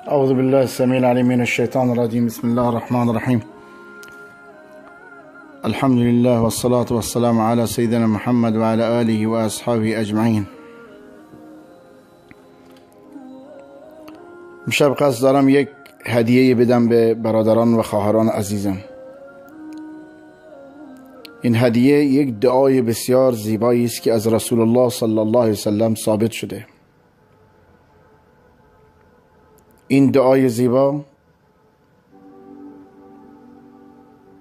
أعوذ بالله السميع العليم من الشيطان الرجيم. بسم الله الرحمن الرحيم. الحمد لله والصلاة والسلام على سيدنا محمد وعلى آله وأصحابه أجمعين. امشب قصد دارم یک هدیه بدم به برادران و خواهران عزیزم. این هدیه یک دعای بسیار زیبایی است که از رسول الله صلی الله علیه وسلم ثابت شده. این دعای زیبا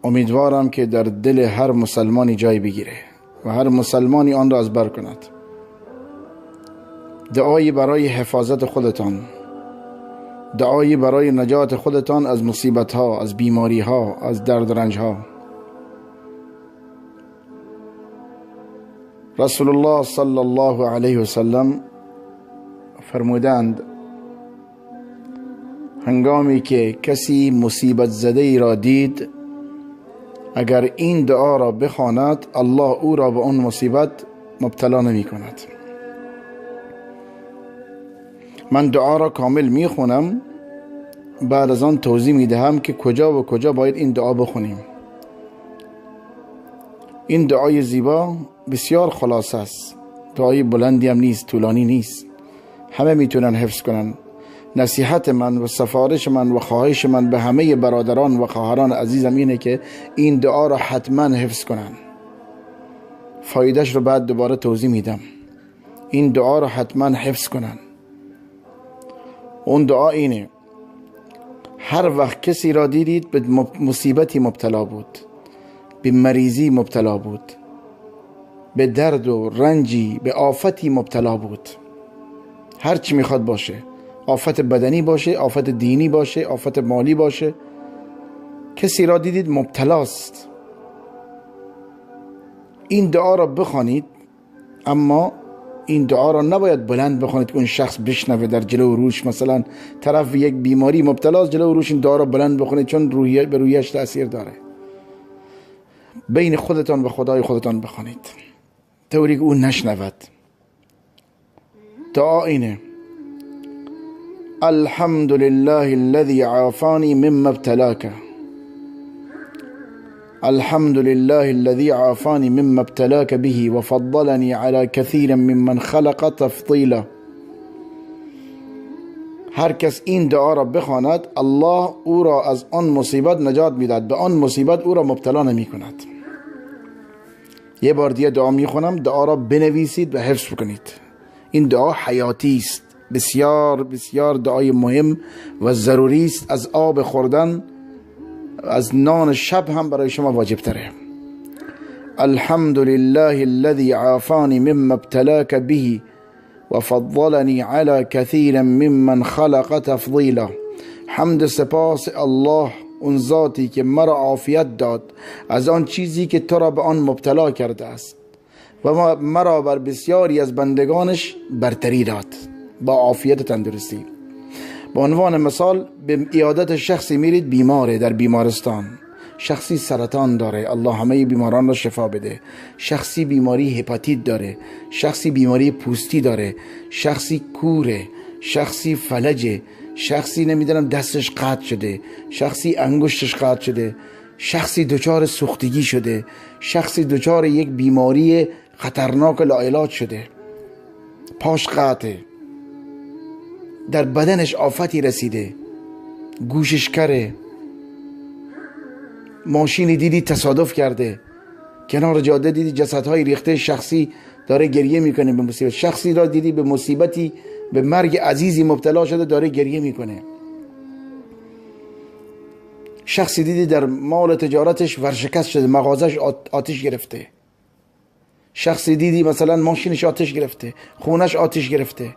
امیدوارم که در دل هر مسلمانی جای بگیره و هر مسلمانی آن را از بر کند. دعایی برای حفاظت خودتان، دعایی برای نجات خودتان از مصیبت ها، از بیماری ها، از درد و رنج ها. رسول الله صلی الله علیه وسلم فرمودند هنگامی که کسی مصیبت زده ای را دید، اگر این دعا را بخواند الله او را به آن مصیبت مبتلا نمی کند. من دعا را کامل می خونم، بعد از آن توضیح می دهم که کجا و کجا باید این دعا بخونیم. این دعای زیبا بسیار خلاصه است، دعای بلندی هم نیست، طولانی نیست، همه میتونن حفظ کنن. نصیحت من و سفارش من و خواهش من به همه برادران و خواهران عزیزم اینه که این دعا را حتما حفظ کنن. فایدهش رو بعد دوباره توضیح میدم. این دعا را حتما حفظ کنن. اون دعا اینه: هر وقت کسی را دیدید به مصیبتی مبتلا بود، به مریضی مبتلا بود، به درد و رنجی، به آفتی مبتلا بود، هر چی میخواد باشه، آفت بدنی باشه، آفت دینی باشه، آفت مالی باشه، کسی را دیدید مبتلاست، این دعا را بخوانید. اما این دعا را نباید بلند بخوانید که اون شخص بشنوه در جلو روش. مثلا طرف یک بیماری مبتلاست، جلو روش این دعا را بلند بخونید، چون به رویش تأثیر داره. بین خودتان و خدای خودتان بخوانید طوری که اون نشنود. دعا اینه: الحمد لله الذي عافاني مما ابتلاك. الحمد لله الذي عافاني مما ابتلاك به وفضلني على كثير ممن خلق تفضيلا. هر کس این دعا را بخواند الله او را از آن مصیبت نجات میدهد، به آن مصیبت او را مبتلا نمی کند. یه بار دیگه دعا میخونم، دعا را بنویسید و حفظ کنید. این دعا حیاتی است، بسیار بسیار دعای مهم و ضروری است. از آب خوردن، از نان شب هم برای شما واجب تره. الحمد لله الذي عافاني مما ابتلاك به وفضلني على كثير ممن خلق تفضيلا. حمد سپاس الله، اون ذاتی که مرا عافیت داد از آن چیزی که تو را به آن مبتلا کرده است و مرا بر بسیاری از بندگانش برتری داد با عافیت تندرستی. به عنوان مثال به عیادت شخصی میرید بیماره در بیمارستان، شخصی سرطان داره، الله همه بیماران را شفا بده، شخصی بیماری هپاتیت داره، شخصی بیماری پوستی داره، شخصی کوره، شخصی فلجه، شخصی نمیدونم دستش قطع شده، شخصی انگشتش قطع شده، شخصی دچار سوختگی شده، شخصی دچار یک بیماری خطرناک لاعلاج شده، پاش قطعه، در بدنش آفتی رسیده، گوشش کره، ماشینی دیدی تصادف کرده، کنار جاده دیدی جسدهای ریخته، شخصی داره گریه میکنه به مصیبت، شخصی را دیدی به مصیبتی، به مرگ عزیزی مبتلا شده داره گریه میکنه، شخصی دیدی در مال تجارتش ورشکست شده، مغازش آتش گرفته، شخصی دیدی مثلا ماشینش آتش گرفته، خونش آتش گرفته،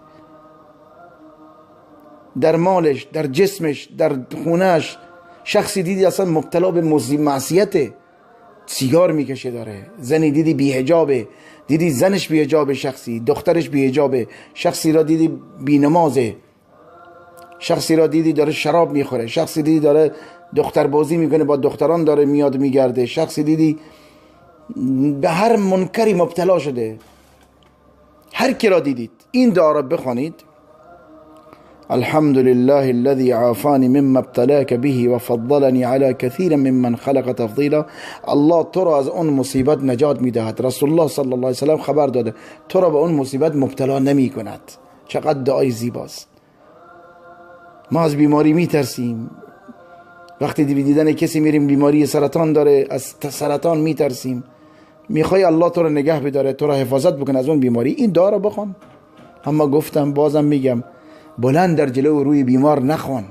در مالش، در جسمش، در خونش. شخصی دیدی اصلا مبتلا به معصیته، سیگار میکشه داره، زنی دیدی بی‌حجابه، دیدی زنش بی‌حجابه، شخصی دخترش بی‌حجابه، شخصی را دیدی بی‌نمازه، شخصی را دیدی داره شراب میخوره، شخصی دیدی داره دختر بازی میکنه، با دختران داره میاد میگرده، شخصی دیدی به هر منکری مبتلا شده. هر کی را دیدید این دعا را بخوانید، الحمد لله الذي عافاني مما ابتلاك به وفضلني على كثير ممن خلق تفضیلا. الله تو را از اون مصیبت نجات میدهد. رسول الله صلی الله علیه وسلم خبر داده تو را به اون مصیبت مبتلا نمی کند. چقدر دعای زیباست. ما از بیماری میترسیم، وقتی دیدن کسی میریم بیماری سرطان داره از سرطان میترسیم. میخوای الله تو را نگه بداره، تو را حفاظت بکنه از اون بیماری. این دعا را بخوان. اما گفتم بازم میگم بلند در جلو روی بیمار نخوان،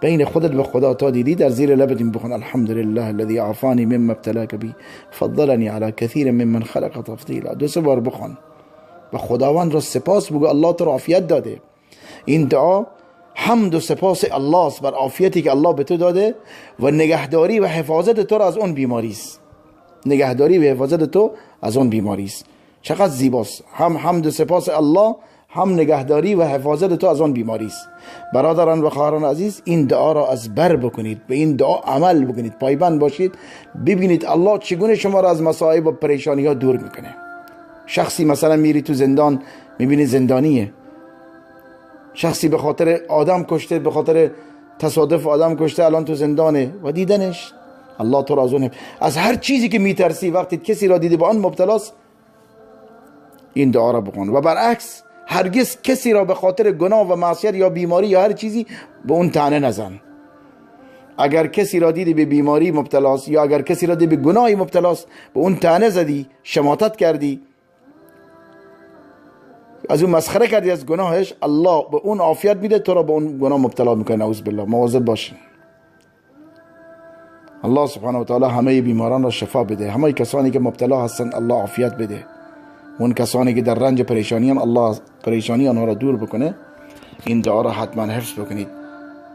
بین خودت به خدا تا دیدی در زیر لبت بخون الحمد لله الذي عافاني مما ابتلاك به فضلني على كثير ممن خلق تفضیلا. 2-3 بار بخوان و خداوند را سپاس بگو الله تو را عافیت داده. این دعا حمد و سپاس الله است بر عافیتی که الله به تو داده و نگهداری و حفاظت تو را از اون بیماری است. نگهداری و حفاظت تو از اون بیماری است. چقدر زیباست. هم حمد و سپاس الله، هم نگهداری و حفاظت تو از آن بیماری است. برادران و خواهران عزیز، این دعا را از بر بکنید، به این دعا عمل بکنید، پایبند باشید. ببینید الله چگونه شما را از مصائب و پریشانی ها دور میکنه. شخصی مثلا میری تو زندان، میبینی زندانیه. شخصی به خاطر آدم کشته، به خاطر تصادف آدم کشته، الان تو زندانه و دیدنش. الله تو را از هر چیزی که میترسی وقتی کسی را دیدی با آن مبتلاست، این دعا را بخون. و برعکس هرگز کسی را به خاطر گناه و معصیت یا بیماری یا هر چیزی به اون طعنه نزن. اگر کسی را دیدی به بیماری مبتلاست یا اگر کسی را دیدی به گناهی مبتلاست، به اون طعنه زدی، شماتت کردی، از اون مسخره کردی از گناهش، الله به اون عافیت میده، تو را به اون گناه مبتلا میکنه. نعوذ بالله. مواظب باشین. الله سبحانه و تعالی همه بیماران را شفا بده. همه کسانی که مبتلا هستند الله عافیت بده. اون کسانی که در رنج پریشانی الله پریشانی آنها را دور بکنه. این دعا را حتما حفظ بکنید.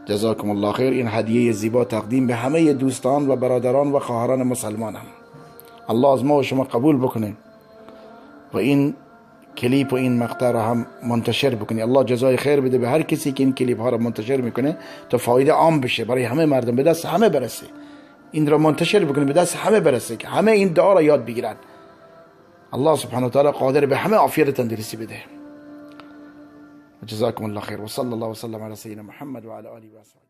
جزاکم الله خیر. این هدیه زیبا تقدیم به همه دوستان و برادران و خواهران مسلمانم. الله از ما و شما قبول بکنه و این کلیپ و این مقطع را هم منتشر بکنی. الله جزای خیر بده به هر کسی که این کلیپ ها را منتشر میکنه تا فایده عام بشه، برای همه مردم، به دست همه برسه. این را منتشر بکنی، به دست همه برسه که همه این دعا را یاد بگیرن. الله سبحانه و تعالی قادر به همه عافیت تندرستی بده. جزاكم الله خير وصلى الله وسلم على سيدنا محمد وعلى آله وصحبه.